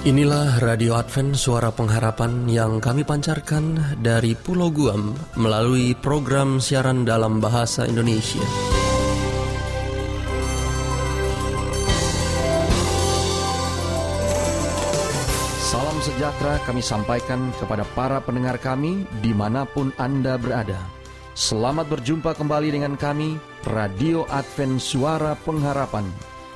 Inilah Radio Advent Suara Pengharapan yang kami pancarkan dari Pulau Guam melalui program siaran dalam bahasa Indonesia. Salam sejahtera kami sampaikan kepada para pendengar kami dimanapun Anda berada. Selamat berjumpa kembali dengan kami, Radio Advent Suara Pengharapan.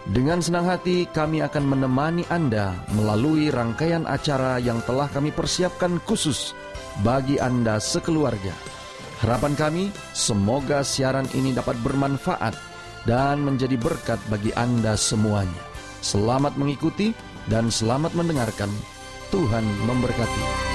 Dengan senang hati kami akan menemani Anda melalui rangkaian acara yang telah kami persiapkan khusus bagi Anda sekeluarga. Harapan kami, semoga siaran ini dapat bermanfaat dan menjadi berkat bagi Anda semuanya. Selamat mengikuti dan selamat mendengarkan. Tuhan memberkati.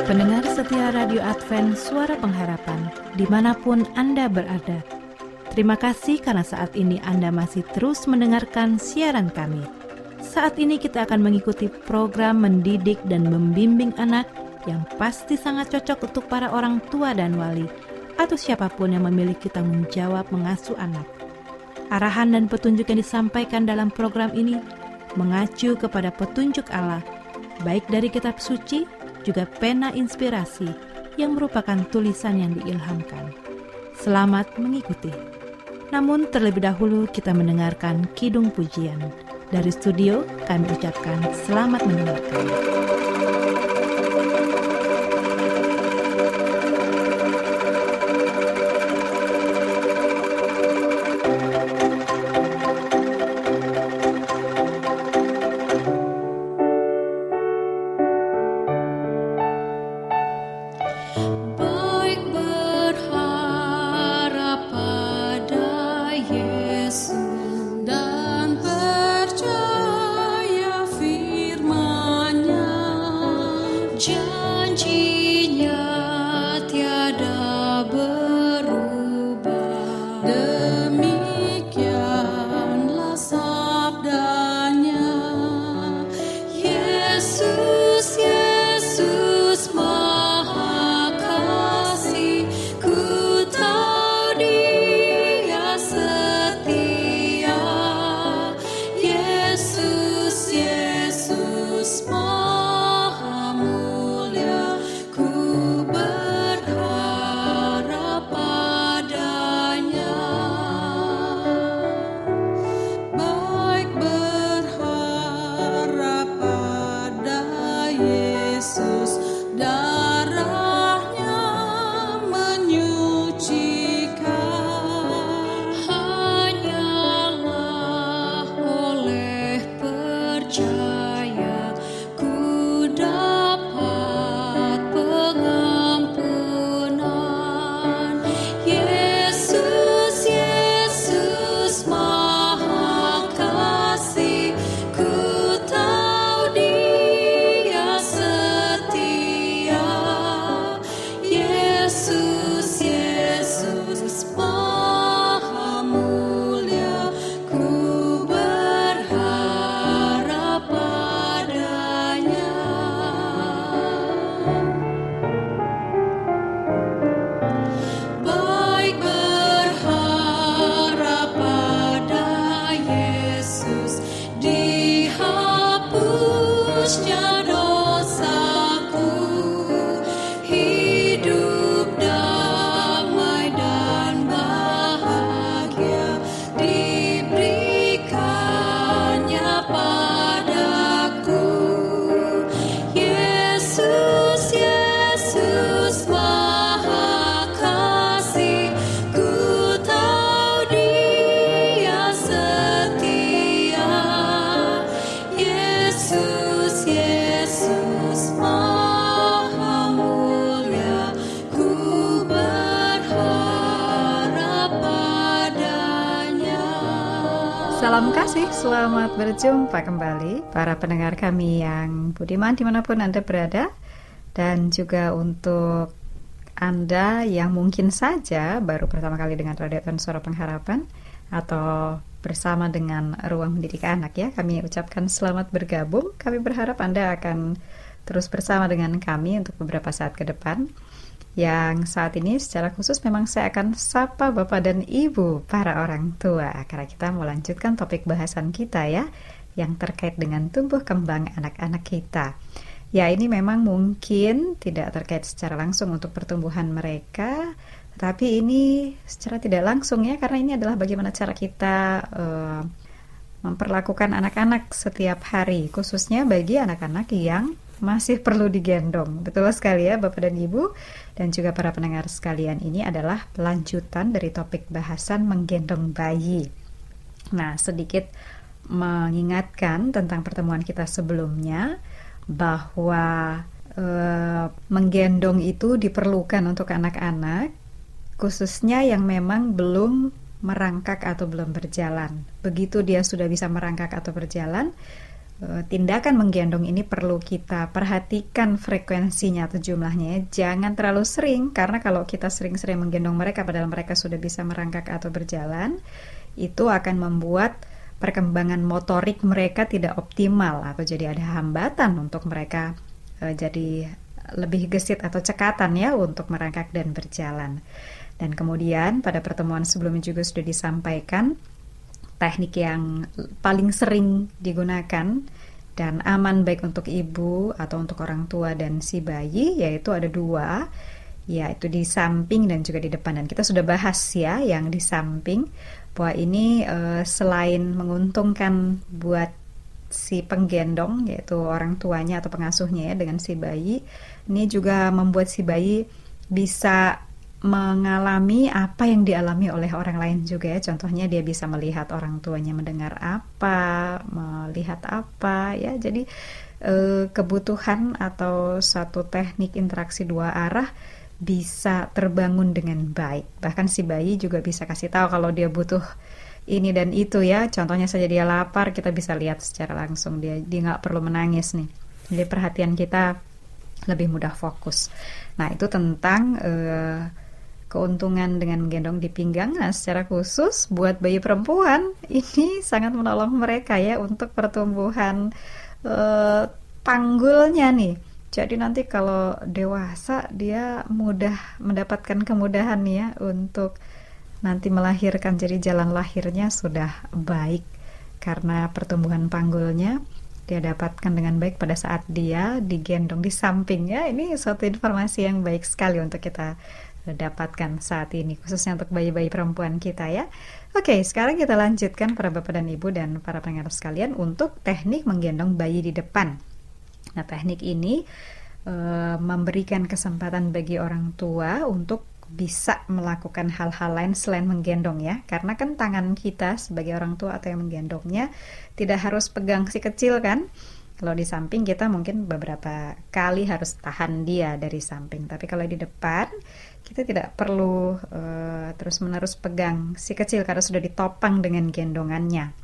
Pendengar setia Radio Advent Suara Pengharapan, dimanapun Anda berada. Terima kasih karena saat ini Anda masih terus mendengarkan siaran kami. Saat ini kita akan mengikuti program mendidik dan membimbing anak yang pasti sangat cocok untuk para orang tua dan wali, atau siapapun yang memiliki tanggung jawab mengasuh anak. Arahan dan petunjuk yang disampaikan dalam program ini mengacu kepada petunjuk Allah, baik dari kitab suci, juga pena inspirasi yang merupakan tulisan yang diilhamkan. Selamat mengikuti. Namun terlebih dahulu kita mendengarkan kidung pujian. Dari studio kami ucapkan selamat mendengarkan. Salam kasih, selamat berjumpa kembali para pendengar kami yang budiman dimanapun Anda berada. Dan juga untuk Anda yang mungkin saja baru pertama kali dengan Radio Advent Suara Pengharapan, atau bersama dengan Ruang Mendidik Anak ya. Kami ucapkan selamat bergabung. Kami berharap Anda akan terus bersama dengan kami untuk beberapa saat ke depan. Yang saat ini secara khusus memang saya akan sapa Bapak dan Ibu para orang tua, karena kita mau lanjutkan topik bahasan kita ya, yang terkait dengan tumbuh kembang anak-anak kita. Ya, ini memang mungkin tidak terkait secara langsung untuk pertumbuhan mereka, tapi ini secara tidak langsung ya, karena ini adalah bagaimana cara kita memperlakukan anak-anak setiap hari, khususnya bagi anak-anak yang masih perlu digendong. Betul sekali ya Bapak dan Ibu, dan juga para pendengar sekalian, ini adalah lanjutan dari topik bahasan menggendong bayi. Nah, sedikit mengingatkan tentang pertemuan kita sebelumnya, bahwa menggendong itu diperlukan untuk anak-anak, khususnya yang memang belum merangkak atau belum berjalan. Begitu dia sudah bisa merangkak atau berjalan, tindakan menggendong ini perlu kita perhatikan frekuensinya atau jumlahnya. Jangan terlalu sering, karena kalau kita sering-sering menggendong mereka padahal mereka sudah bisa merangkak atau berjalan, itu akan membuat perkembangan motorik mereka tidak optimal, atau jadi ada hambatan untuk mereka jadi lebih gesit atau cekatan ya untuk merangkak dan berjalan. Dan kemudian pada pertemuan sebelumnya juga sudah disampaikan teknik yang paling sering digunakan dan aman baik untuk ibu atau untuk orang tua dan si bayi, yaitu ada dua, yaitu di samping dan juga di depan. Dan kita sudah bahas ya yang di samping, bahwa ini selain menguntungkan buat si penggendong, yaitu orang tuanya atau pengasuhnya ya dengan si bayi, ini juga membuat si bayi bisa mengalami apa yang dialami oleh orang lain juga ya. Contohnya dia bisa melihat orang tuanya mendengar apa, melihat apa ya. Jadi kebutuhan atau satu teknik interaksi dua arah bisa terbangun dengan baik. Bahkan si bayi juga bisa kasih tahu kalau dia butuh ini dan itu ya. Contohnya saja dia lapar, kita bisa lihat secara langsung, dia nggak perlu menangis nih. Jadi perhatian kita lebih mudah fokus. Nah, itu tentang keuntungan dengan menggendong di pinggang. Nah, secara khusus buat bayi perempuan ini sangat menolong mereka ya untuk pertumbuhan panggulnya nih. Jadi nanti kalau dewasa dia mudah mendapatkan kemudahan ya untuk nanti melahirkan. Jadi jalan lahirnya sudah baik karena pertumbuhan panggulnya dia dapatkan dengan baik pada saat dia digendong di samping ya. Ini suatu informasi yang baik sekali untuk kita dapatkan saat ini, khususnya untuk bayi-bayi perempuan kita ya. Oke, sekarang kita lanjutkan para bapak dan ibu dan para pendengar sekalian untuk teknik menggendong bayi di depan. Nah, teknik ini memberikan kesempatan bagi orang tua untuk bisa melakukan hal-hal lain selain menggendong ya. Karena kan tangan kita sebagai orang tua atau yang menggendongnya tidak harus pegang si kecil kan. Kalau di samping kita mungkin beberapa kali harus tahan dia dari samping. Tapi kalau di depan kita tidak perlu terus-menerus pegang si kecil karena sudah ditopang dengan gendongannya.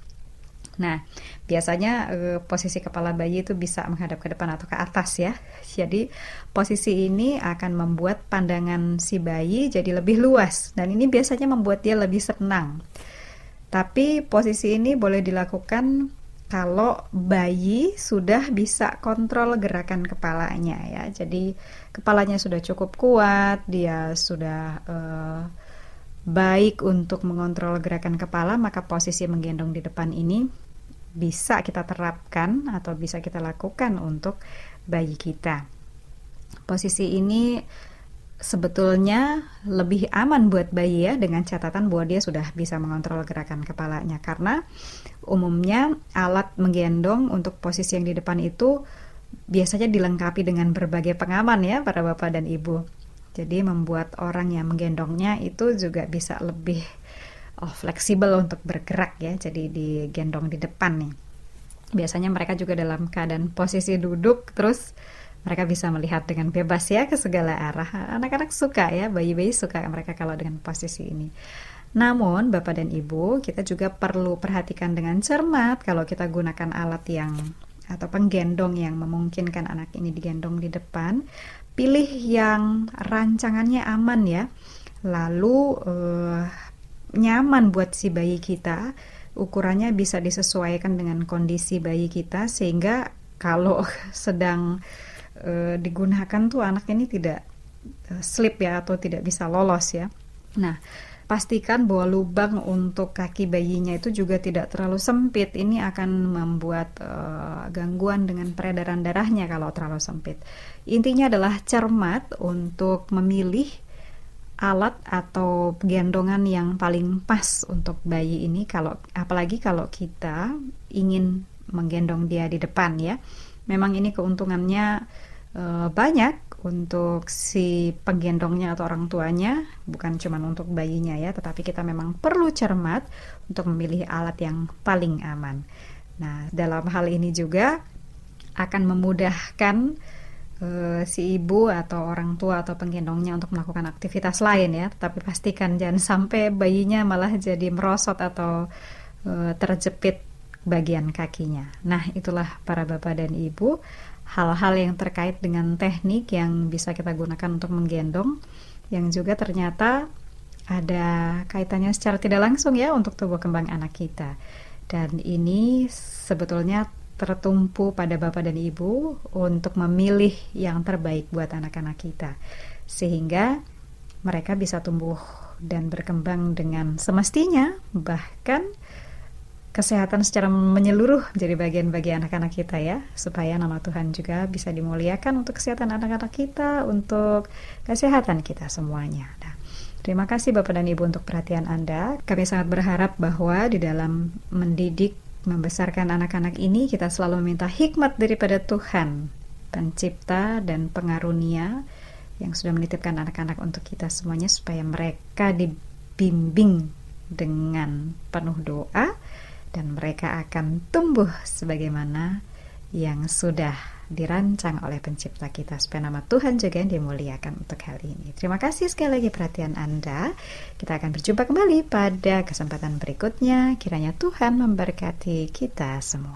Nah, biasanya posisi kepala bayi itu bisa menghadap ke depan atau ke atas ya. Jadi posisi ini akan membuat pandangan si bayi jadi lebih luas. Dan ini biasanya membuat dia lebih senang. Tapi posisi ini boleh dilakukan kalau bayi sudah bisa kontrol gerakan kepalanya ya. Jadi kepalanya sudah cukup kuat, dia sudah baik untuk mengontrol gerakan kepala, maka posisi menggendong di depan ini bisa kita terapkan atau bisa kita lakukan untuk bayi kita. Posisi ini sebetulnya lebih aman buat bayi ya, dengan catatan bahwa dia sudah bisa mengontrol gerakan kepalanya, karena umumnya alat menggendong untuk posisi yang di depan itu biasanya dilengkapi dengan berbagai pengaman ya para bapak dan ibu. Jadi membuat orang yang menggendongnya itu juga bisa lebih fleksibel untuk bergerak ya. Jadi digendong di depan nih. Biasanya mereka juga dalam keadaan posisi duduk, terus mereka bisa melihat dengan bebas ya ke segala arah. Anak-anak suka ya, bayi-bayi suka mereka kalau dengan posisi ini. Namun Bapak dan Ibu, kita juga perlu perhatikan dengan cermat kalau kita gunakan alat yang atau penggendong yang memungkinkan anak ini digendong di depan. Pilih yang rancangannya aman ya. Lalu nyaman buat si bayi kita ukurannya bisa disesuaikan dengan kondisi bayi kita, sehingga kalau sedang digunakan tuh anak ini tidak slip ya, atau tidak bisa lolos ya. Nah, pastikan bahwa lubang untuk kaki bayinya itu juga tidak terlalu sempit. Ini akan membuat gangguan dengan peredaran darahnya kalau terlalu sempit. Intinya adalah cermat untuk memilih alat atau gendongan yang paling pas untuk bayi ini, apalagi kalau kita ingin menggendong dia di depan ya. Memang ini keuntungannya banyak untuk si penggendongnya atau orang tuanya, bukan cuma untuk bayinya ya, tetapi kita memang perlu cermat untuk memilih alat yang paling aman. Nah, dalam hal ini juga akan memudahkan si ibu atau orang tua atau penggendongnya untuk melakukan aktivitas lain ya, tetapi pastikan jangan sampai bayinya malah jadi merosot atau terjepit bagian kakinya. Nah, itulah para bapak dan ibu, hal-hal yang terkait dengan teknik yang bisa kita gunakan untuk menggendong, yang juga ternyata ada kaitannya secara tidak langsung ya untuk tumbuh kembang anak kita. Dan ini sebetulnya tertumpu pada bapak dan ibu untuk memilih yang terbaik buat anak-anak kita, sehingga mereka bisa tumbuh dan berkembang dengan semestinya, bahkan kesehatan secara menyeluruh jadi bagian-bagian anak-anak kita ya, supaya nama Tuhan juga bisa dimuliakan untuk kesehatan anak-anak kita, untuk kesehatan kita semuanya. Nah, terima kasih Bapak dan Ibu untuk perhatian Anda. Kami sangat berharap bahwa di dalam mendidik, membesarkan anak-anak ini, kita selalu meminta hikmat daripada Tuhan, pencipta dan pengarunia yang sudah menitipkan anak-anak untuk kita semuanya, supaya mereka dibimbing dengan penuh doa, dan mereka akan tumbuh sebagaimana yang sudah dirancang oleh pencipta kita, supaya nama Tuhan juga yang dimuliakan untuk hal ini. Terima kasih sekali lagi perhatian Anda. Kita akan berjumpa kembali pada kesempatan berikutnya. Kiranya Tuhan memberkati kita semua.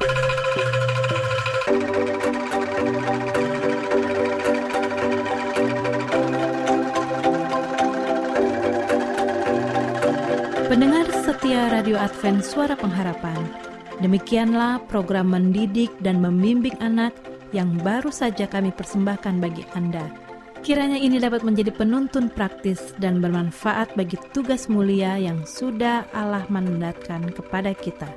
Pendengar setia Radio Advent Suara Pengharapan, demikianlah program mendidik dan membimbing anak yang baru saja kami persembahkan bagi Anda. Kiranya ini dapat menjadi penuntun praktis dan bermanfaat bagi tugas mulia yang sudah Allah mandatkan kepada kita.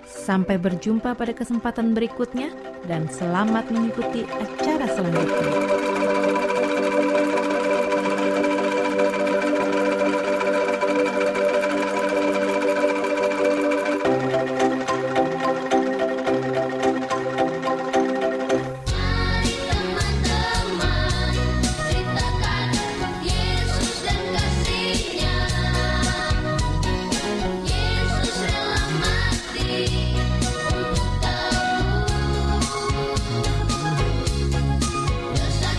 Sampai berjumpa pada kesempatan berikutnya, dan selamat mengikuti acara selanjutnya. Dosa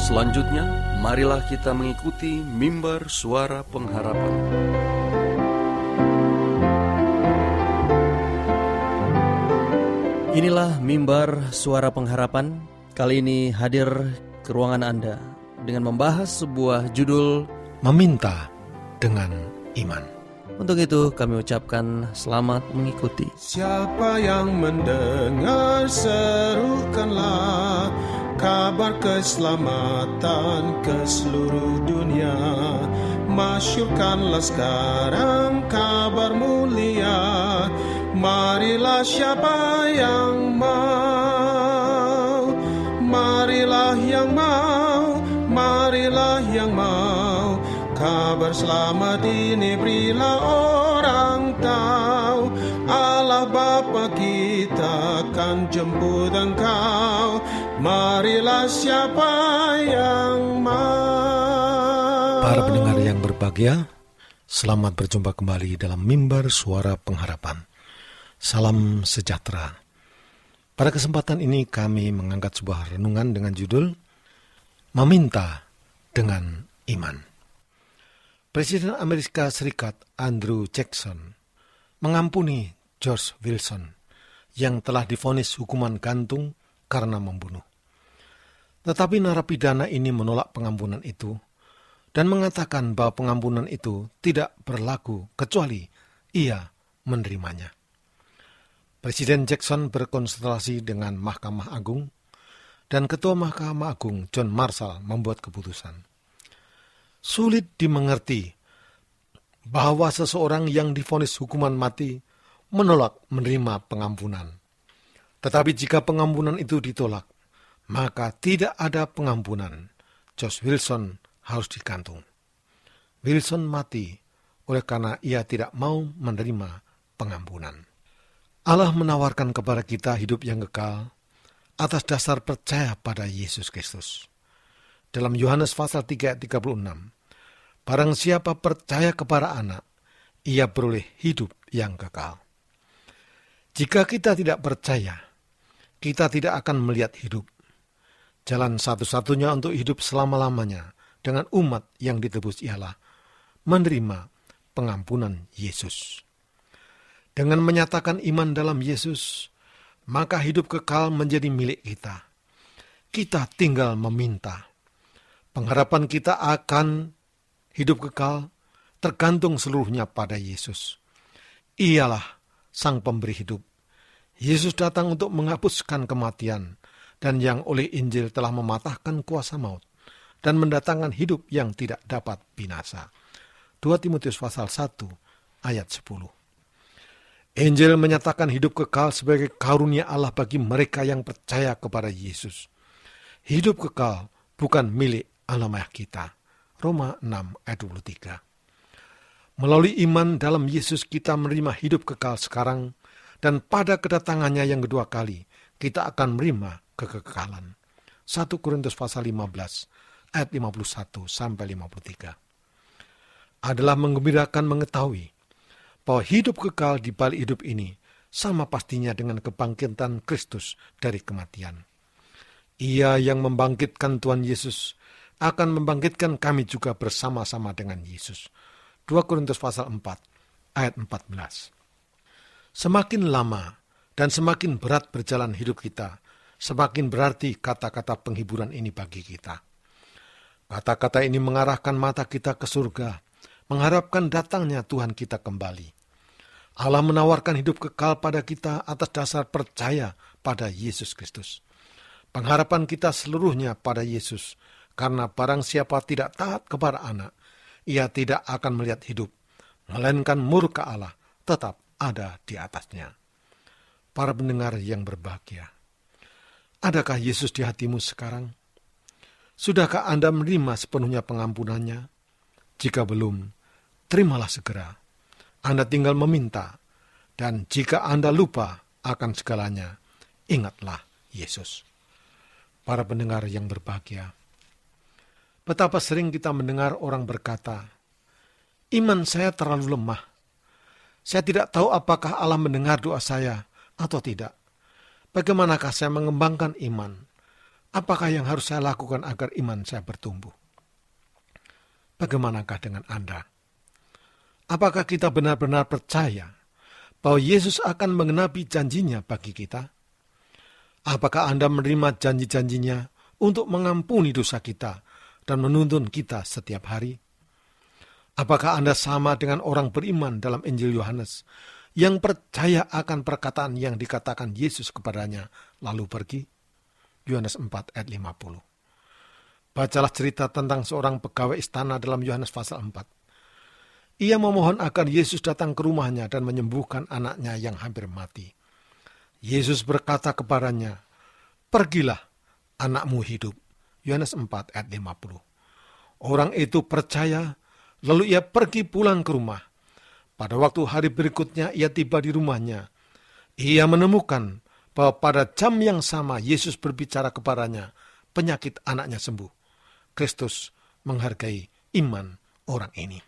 Selanjutnya, marilah kita mengikuti mimbar suara pengharapan. Inilah mimbar suara pengharapan. Kali ini hadir ke ruangan Anda dengan membahas sebuah judul Meminta dengan Iman. Untuk itu kami ucapkan selamat mengikuti. Siapa yang mendengar, serukanlah kabar keselamatan ke seluruh dunia. Masyurkanlah sekarang kabar mulia. Marilah siapa yang mau, marilah yang mau, marilah yang mau. Kabar selamat ini berilah orang tahu. Allah Bapa kita akan jemput engkau. Marilah siapa yang mau. Para pendengar yang berbahagia, selamat berjumpa kembali dalam mimbar suara pengharapan. Salam sejahtera. Pada kesempatan ini kami mengangkat sebuah renungan dengan judul Meminta dengan Iman. Presiden Amerika Serikat Andrew Jackson mengampuni George Wilson yang telah divonis hukuman gantung karena membunuh. Tetapi narapidana ini menolak pengampunan itu dan mengatakan bahwa pengampunan itu tidak berlaku kecuali ia menerimanya. Presiden Jackson berkonsultasi dengan Mahkamah Agung dan Ketua Mahkamah Agung John Marshall membuat keputusan. Sulit dimengerti bahwa seseorang yang divonis hukuman mati menolak menerima pengampunan. Tetapi jika pengampunan itu ditolak, maka tidak ada pengampunan. George Wilson harus digantung. Wilson mati oleh karena ia tidak mau menerima pengampunan. Allah menawarkan kepada kita hidup yang kekal atas dasar percaya pada Yesus Kristus. Dalam Yohanes pasal 3 ayat 36, barang siapa percaya kepada anak, ia beroleh hidup yang kekal. Jika kita tidak percaya, kita tidak akan melihat hidup. Jalan satu-satunya untuk hidup selama-lamanya dengan umat yang ditebus ialah menerima pengampunan Yesus. Dengan menyatakan iman dalam Yesus, maka hidup kekal menjadi milik kita. Kita tinggal meminta. Pengharapan kita akan hidup kekal tergantung seluruhnya pada Yesus. Ialah Sang Pemberi hidup. Yesus datang untuk menghapuskan kematian dan yang oleh Injil telah mematahkan kuasa maut dan mendatangkan hidup yang tidak dapat binasa. 2 Timotius pasal 1 ayat 10. Injil menyatakan hidup kekal sebagai karunia Allah bagi mereka yang percaya kepada Yesus. Hidup kekal bukan milik alamiah kita. Roma 6 ayat 23. Melalui iman dalam Yesus kita menerima hidup kekal sekarang dan pada kedatangannya yang kedua kali kita akan menerima kekekalan. 1 Korintus pasal 15 ayat 51 sampai 53. Adalah menggembirakan mengetahui bahwa hidup kekal di balik hidup ini sama pastinya dengan kebangkitan Kristus dari kematian. Ia yang membangkitkan Tuhan Yesus akan membangkitkan kami juga bersama-sama dengan Yesus. 2 Korintus pasal 4 ayat 14. Semakin lama dan semakin berat berjalan hidup kita, semakin berarti kata-kata penghiburan ini bagi kita. Kata-kata ini mengarahkan mata kita ke surga, mengharapkan datangnya Tuhan kita kembali. Allah menawarkan hidup kekal pada kita atas dasar percaya pada Yesus Kristus. Pengharapan kita seluruhnya pada Yesus, karena barang siapa tidak taat kepada anak, ia tidak akan melihat hidup, melainkan murka Allah tetap ada di atasnya. Para pendengar yang berbahagia, adakah Yesus di hatimu sekarang? Sudahkah Anda menerima sepenuhnya pengampunannya? Jika belum, terimalah segera. Anda tinggal meminta, dan jika Anda lupa akan segalanya, ingatlah Yesus. Para pendengar yang berbahagia, betapa sering kita mendengar orang berkata, iman saya terlalu lemah. Saya tidak tahu apakah Allah mendengar doa saya atau tidak. Bagaimanakah saya mengembangkan iman? Apakah yang harus saya lakukan agar iman saya bertumbuh? Bagaimanakah dengan Anda? Apakah kita benar-benar percaya bahwa Yesus akan menggenapi janjinya bagi kita? Apakah Anda menerima janji-janjinya untuk mengampuni dosa kita dan menuntun kita setiap hari? Apakah Anda sama dengan orang beriman dalam Injil Yohanes yang percaya akan perkataan yang dikatakan Yesus kepadanya lalu pergi? Yohanes 4 ayat 50. Bacalah cerita tentang seorang pegawai istana dalam Yohanes pasal 4. Ia memohon agar Yesus datang ke rumahnya dan menyembuhkan anaknya yang hampir mati. Yesus berkata kepadanya, "Pergilah, anakmu hidup." Yohanes 4 ayat 50. Orang itu percaya, lalu ia pergi pulang ke rumah. Pada waktu hari berikutnya ia tiba di rumahnya. Ia menemukan bahwa pada jam yang sama Yesus berbicara kepadanya, penyakit anaknya sembuh. Kristus menghargai iman orang ini.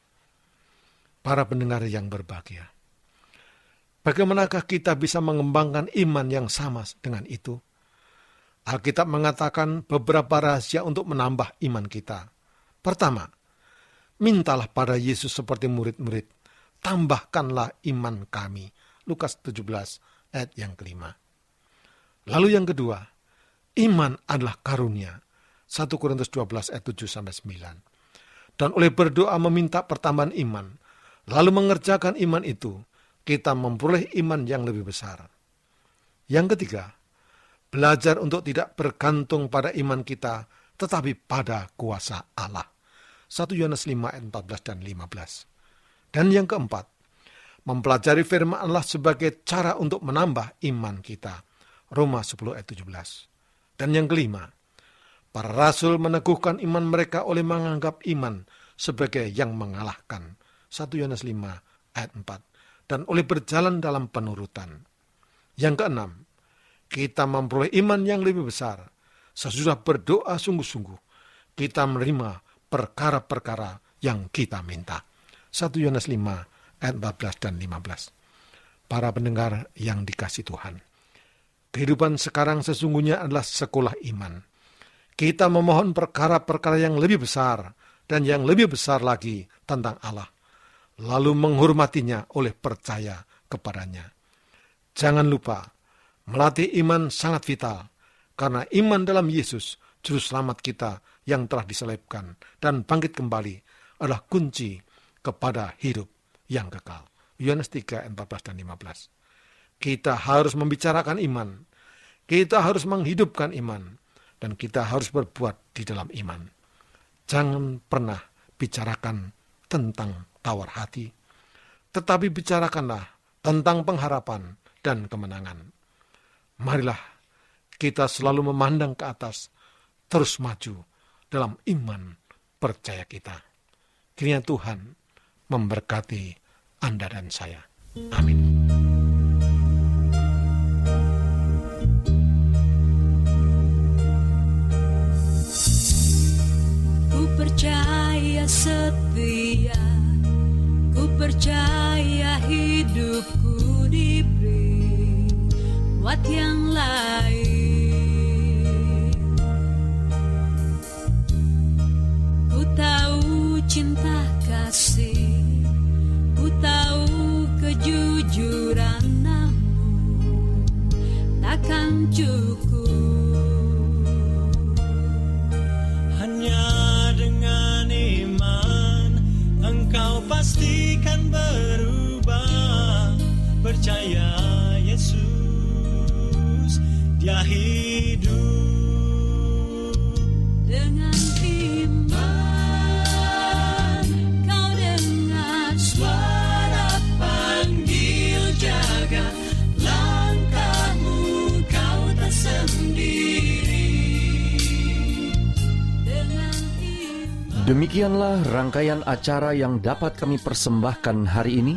Para pendengar yang berbahagia, bagaimanakah kita bisa mengembangkan iman yang sama dengan itu? Alkitab mengatakan beberapa rahasia untuk menambah iman kita. Pertama, mintalah pada Yesus seperti murid-murid, tambahkanlah iman kami. Lukas 17 ayat yang kelima. Lalu yang kedua, iman adalah karunia. 1 Korintus 12 ayat 7-9. Dan oleh berdoa meminta pertambahan iman, lalu mengerjakan iman itu, kita memperoleh iman yang lebih besar. Yang ketiga, belajar untuk tidak bergantung pada iman kita, tetapi pada kuasa Allah. 1 Yohanes 5 ayat 14 dan 15. Dan yang keempat, mempelajari firman Allah sebagai cara untuk menambah iman kita. Roma 10 ayat 17. Dan yang kelima, para rasul meneguhkan iman mereka oleh menganggap iman sebagai yang mengalahkan. 1 Yohanes 5 ayat 4. Dan oleh berjalan dalam penurutan. Yang keenam, kita memperoleh iman yang lebih besar. Sesudah berdoa sungguh-sungguh, kita menerima perkara-perkara yang kita minta. 1 Yohanes 5 ayat 14 dan 15. Para pendengar yang dikasihi Tuhan, kehidupan sekarang sesungguhnya adalah sekolah iman. Kita memohon perkara-perkara yang lebih besar dan yang lebih besar lagi tentang Allah, lalu menghormatinya oleh percaya kepadanya. Jangan lupa, melatih iman sangat vital, karena iman dalam Yesus, juru selamat kita yang telah disalibkan dan bangkit kembali, adalah kunci kepada hidup yang kekal. Yohanes 3 ayat 14 dan 15. Kita harus membicarakan iman, kita harus menghidupkan iman, dan kita harus berbuat di dalam iman. Jangan pernah bicarakan tentang tawar hati, tetapi bicarakanlah tentang pengharapan dan kemenangan. Marilah kita selalu memandang ke atas, terus maju dalam iman percaya kita. Kiranya Tuhan memberkati Anda dan saya. Amin. Ku percaya setia, ku percaya hidupku diberi buat yang lain. Ku tahu cinta kasih, ku tahu kejujuran, namun takkan cukup. Hanya dengan iman engkau pastikan berubah. Percaya Yesus, Dia hidup. Dengan iman kau dengar suara panggil, jaga langkahmu, kau tak sendiri. Dengan iman. Demikianlah rangkaian acara yang dapat kami persembahkan hari ini.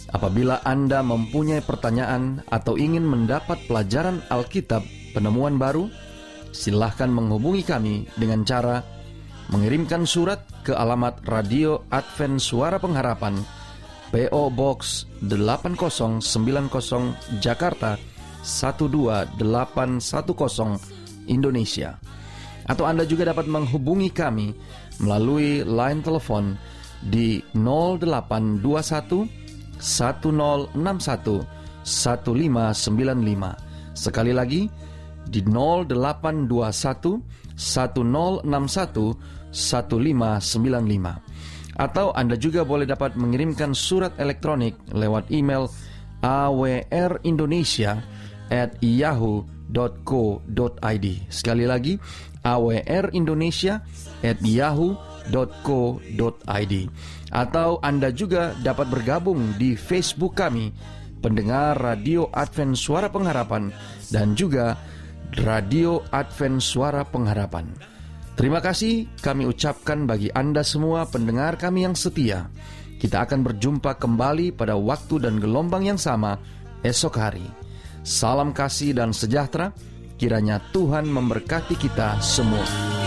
Apabila Anda mempunyai pertanyaan atau ingin mendapat pelajaran Alkitab penemuan baru, silahkan menghubungi kami dengan cara mengirimkan surat ke alamat Radio Advent Suara Pengharapan, P.O. Box 8090 Jakarta 12810 Indonesia. Atau Anda juga dapat menghubungi kami melalui line telepon di 0821 1061 1595. Sekali lagi di 0821 1061 1595. Atau Anda juga boleh dapat mengirimkan surat elektronik lewat email awrindonesia@yahoo.co.id. Sekali lagi, awrindonesia@yahoo.co.id. Atau Anda juga dapat bergabung di Facebook kami, pendengar Radio Advent Suara Pengharapan, dan juga Radio Advent Suara Pengharapan. Terima kasih kami ucapkan bagi Anda semua pendengar kami yang setia. Kita akan berjumpa kembali pada waktu dan gelombang yang sama esok hari. Salam kasih dan sejahtera, kiranya Tuhan memberkati kita semua.